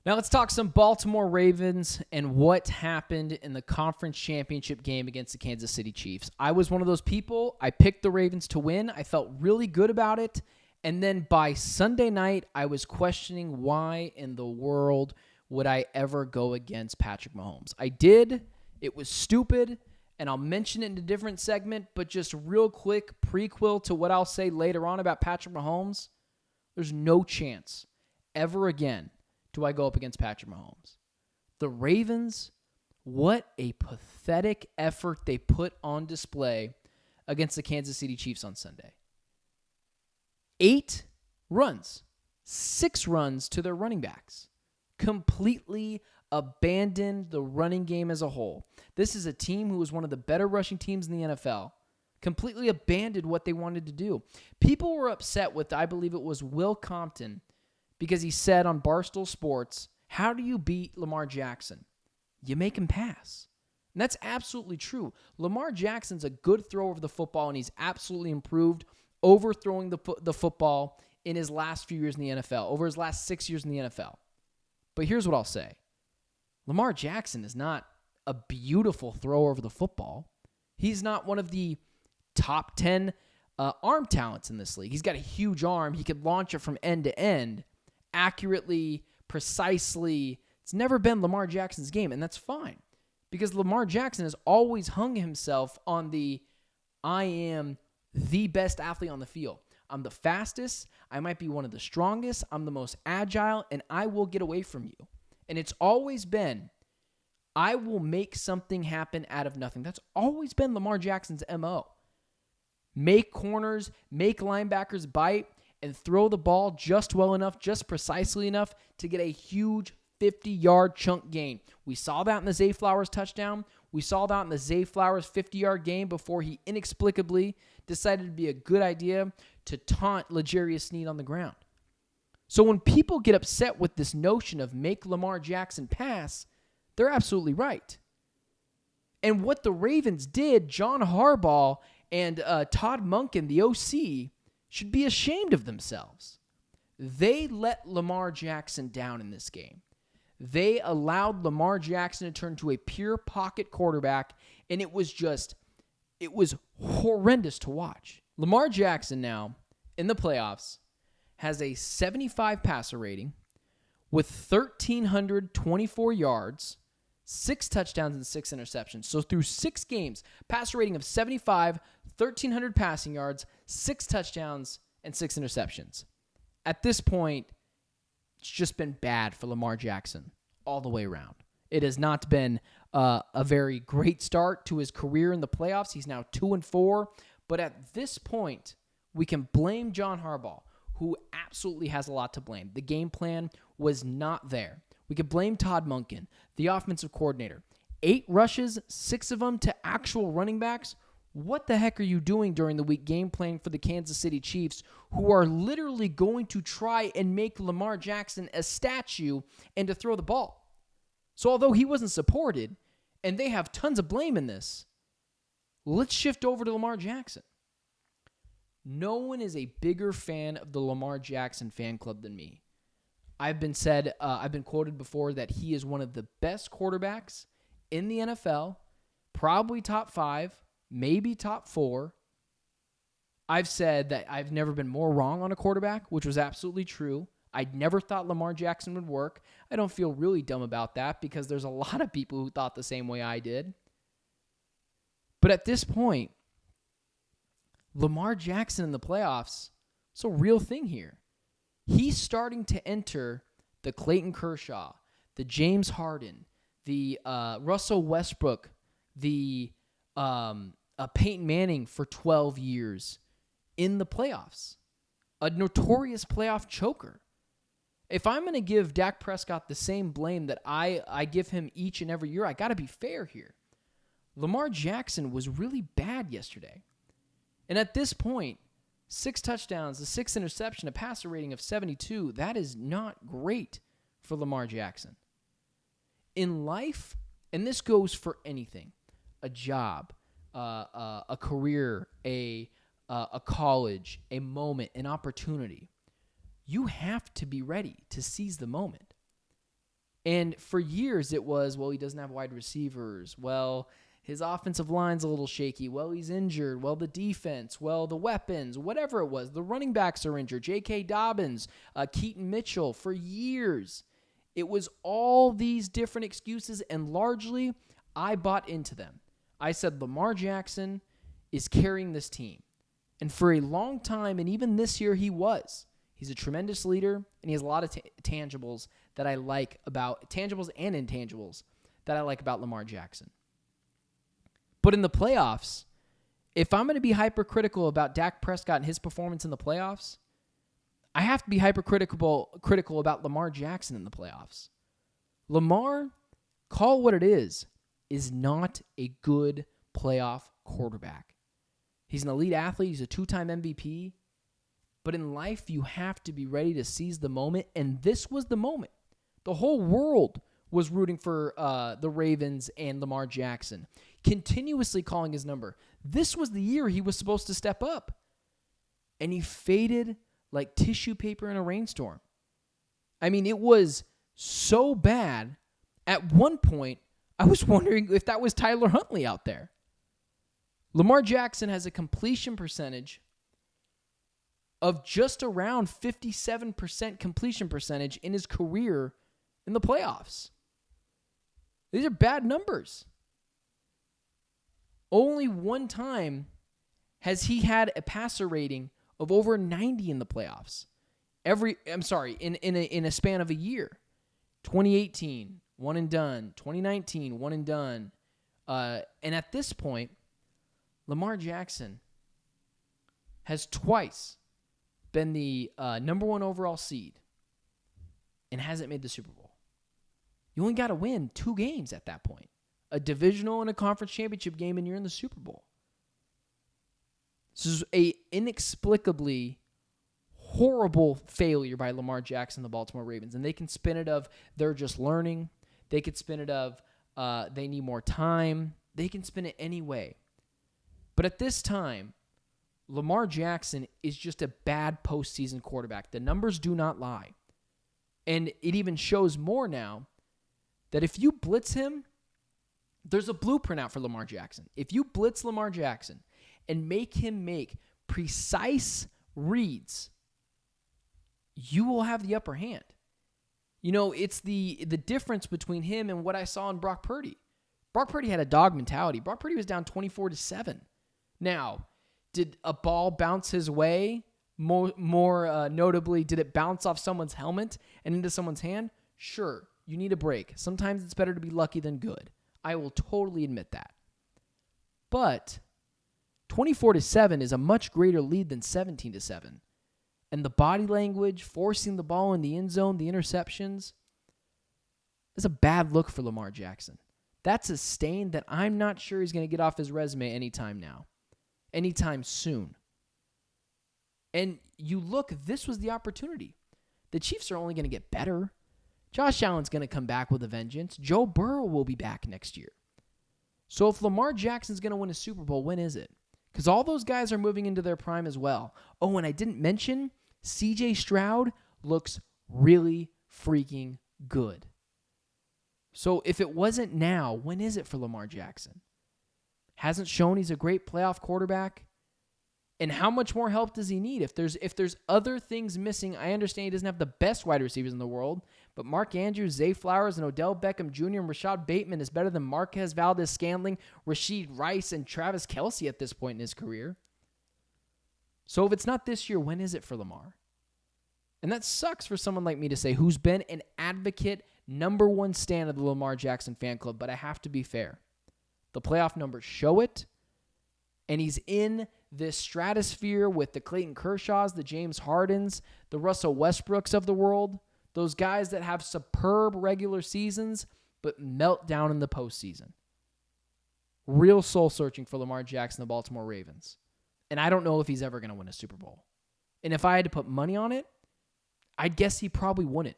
Now let's talk some Baltimore Ravens and what happened in the conference championship game against the Kansas City Chiefs. I was one of those people. I picked the Ravens to win. I felt really good about it. And then by Sunday night, I was questioning why in the world would I ever go against Patrick Mahomes. I did. It was stupid. And I'll mention it in a different segment, but just real quick prequel to what I'll say later on about Patrick Mahomes. There's no chance ever again do I go up against Patrick Mahomes. The Ravens, what a pathetic effort they put on display against the Kansas City Chiefs on Sunday. 8 runs, 6 runs to their running backs. Completely abandoned the running game as a whole. This is a team who was one of the better rushing teams in the NFL. Completely abandoned what they wanted to do. People were upset with, I believe it was Will Compton, because he said on Barstool Sports, how do you beat Lamar Jackson? You make him pass. And that's absolutely true. Lamar Jackson's a good thrower of the football, and he's absolutely improved overthrowing the football in his last few years in the NFL, over his last 6 years in the NFL. But here's what I'll say. Lamar Jackson is not a beautiful thrower of the football. He's not one of the top 10 arm talents in this league. He's got a huge arm. He could launch it from end to end accurately, precisely. It's never been Lamar Jackson's game, and that's fine because Lamar Jackson has always hung himself on the I am the best athlete on the field. I'm the fastest. I might be one of the strongest. I'm the most agile, and I will get away from you. And it's always been, I will make something happen out of nothing. That's always been Lamar Jackson's MO. Make corners, make linebackers bite, and throw the ball just well enough, just precisely enough to get a huge 50-yard chunk gain. We saw that in the Zay Flowers touchdown. We saw that in the Zay Flowers 50-yard game before he inexplicably decided to be a good idea to taunt L'Jarius Sneed on the ground. So when people get upset with this notion of make Lamar Jackson pass, they're absolutely right. And what the Ravens did, John Harbaugh and Todd Monken, the OC, should be ashamed of themselves. They let Lamar Jackson down in this game. They allowed Lamar Jackson to turn to a pure pocket quarterback, and it was horrendous to watch. Lamar Jackson now, in the playoffs, has a 75 passer rating with 1,324 yards, 6 touchdowns, and 6 interceptions. So through 6 games, passer rating of 75, 1,300 passing yards, 6 touchdowns, and 6 interceptions. At this point, it's just been bad for Lamar Jackson all the way around. It has not been a very great start to his career in the playoffs. He's now 2-4. But at this point, we can blame John Harbaugh, who absolutely has a lot to blame. The game plan was not there. We could blame Todd Monken, the offensive coordinator. 8 rushes, 6 of them to actual running backs. What the heck are you doing during the week game plan for the Kansas City Chiefs, who are literally going to try and make Lamar Jackson a statue and to throw the ball? So although he wasn't supported, and they have tons of blame in this, let's shift over to Lamar Jackson. No one is a bigger fan of the Lamar Jackson fan club than me. I've been quoted before that he is one of the best quarterbacks in the NFL, probably top 5, maybe top 4. I've said that I've never been more wrong on a quarterback, which was absolutely true. I never thought Lamar Jackson would work. I don't feel really dumb about that because there's a lot of people who thought the same way I did. But at this point, Lamar Jackson in the playoffs, it's a real thing here. He's starting to enter the Clayton Kershaw, the James Harden, the Russell Westbrook, the Peyton Manning for 12 years in the playoffs. A notorious playoff choker. If I'm going to give Dak Prescott the same blame that I give him each and every year, I got to be fair here. Lamar Jackson was really bad yesterday. And at this point, 6 touchdowns, a 6 interception, a passer rating of 72, that is not great for Lamar Jackson. In life, and this goes for anything, a job, a career, a college, a moment, an opportunity, you have to be ready to seize the moment. And for years it was, well, he doesn't have wide receivers. Well, his offensive line's a little shaky. Well, he's injured. Well, the defense. Well, the weapons. Whatever it was. The running backs are injured. J.K. Dobbins, Keaton Mitchell. For years, it was all these different excuses, and largely, I bought into them. I said Lamar Jackson is carrying this team. And for a long time, and even this year, he was. He's a tremendous leader, and he has a lot of tangibles that I like about, tangibles and intangibles that I like about Lamar Jackson. But in the playoffs, if I'm going to be hypercritical about Dak Prescott and his performance in the playoffs, I have to be critical about Lamar Jackson in the playoffs. Lamar, call it what it is not a good playoff quarterback. He's an elite athlete. He's a 2-time MVP. But in life, you have to be ready to seize the moment, and this was the moment. The whole world was rooting for the Ravens and Lamar Jackson, continuously calling his number. This was the year he was supposed to step up, and he faded like tissue paper in a rainstorm. I mean, it was so bad. At one point, I was wondering if that was Tyler Huntley out there. Lamar Jackson has a completion percentage of just around 57% completion percentage in his career in the playoffs. These are bad numbers. Only one time has he had a passer rating of over 90 in the playoffs. In a span of a year. 2018, one and done. 2019, one and done. And at this point, Lamar Jackson has twice been the number one overall seed and hasn't made the Super Bowl. You only got to win 2 games at that point. A divisional and a conference championship game, and you're in the Super Bowl. This is a inexplicably horrible failure by Lamar Jackson and the Baltimore Ravens. And they can spin it of they're just learning. They could spin it of they need more time. They can spin it any way. But at this time, Lamar Jackson is just a bad postseason quarterback. The numbers do not lie. And it even shows more now that if you blitz him, there's a blueprint out for Lamar Jackson. If you blitz Lamar Jackson and make him make precise reads, you will have the upper hand. You know, it's the difference between him and what I saw in Brock Purdy. Brock Purdy had a dog mentality. Brock Purdy was down 24-7. Now, did a ball bounce his way? More notably, did it bounce off someone's helmet and into someone's hand? Sure, you need a break. Sometimes it's better to be lucky than good. I will totally admit that. But 24-7 is a much greater lead than 17-7. And the body language, forcing the ball in the end zone, the interceptions, is a bad look for Lamar Jackson. That's a stain that I'm not sure he's going to get off his resume anytime soon. And you look, this was the opportunity. The Chiefs are only going to get better. Josh Allen's going to come back with a vengeance. Joe Burrow will be back next year. So if Lamar Jackson's going to win a Super Bowl, when is it? Because all those guys are moving into their prime as well. Oh, and I didn't mention, C.J. Stroud looks really freaking good. So if it wasn't now, when is it for Lamar Jackson? Hasn't shown he's a great playoff quarterback. And how much more help does he need? If there's other things missing, I understand he doesn't have the best wide receivers in the world, but Mark Andrews, Zay Flowers, and Odell Beckham Jr. and Rashad Bateman is better than Marquez Valdez-Scantling, Rashid Rice, and Travis Kelce at this point in his career. So if it's not this year, when is it for Lamar? And that sucks for someone like me to say, who's been an advocate, number one stan of the Lamar Jackson fan club, but I have to be fair. The playoff numbers show it, and he's in this stratosphere with the Clayton Kershaws, the James Hardens, the Russell Westbrooks of the world, those guys that have superb regular seasons but melt down in the postseason. Real soul-searching for Lamar Jackson, the Baltimore Ravens. And I don't know if he's ever going to win a Super Bowl. And if I had to put money on it, I'd guess he probably wouldn't.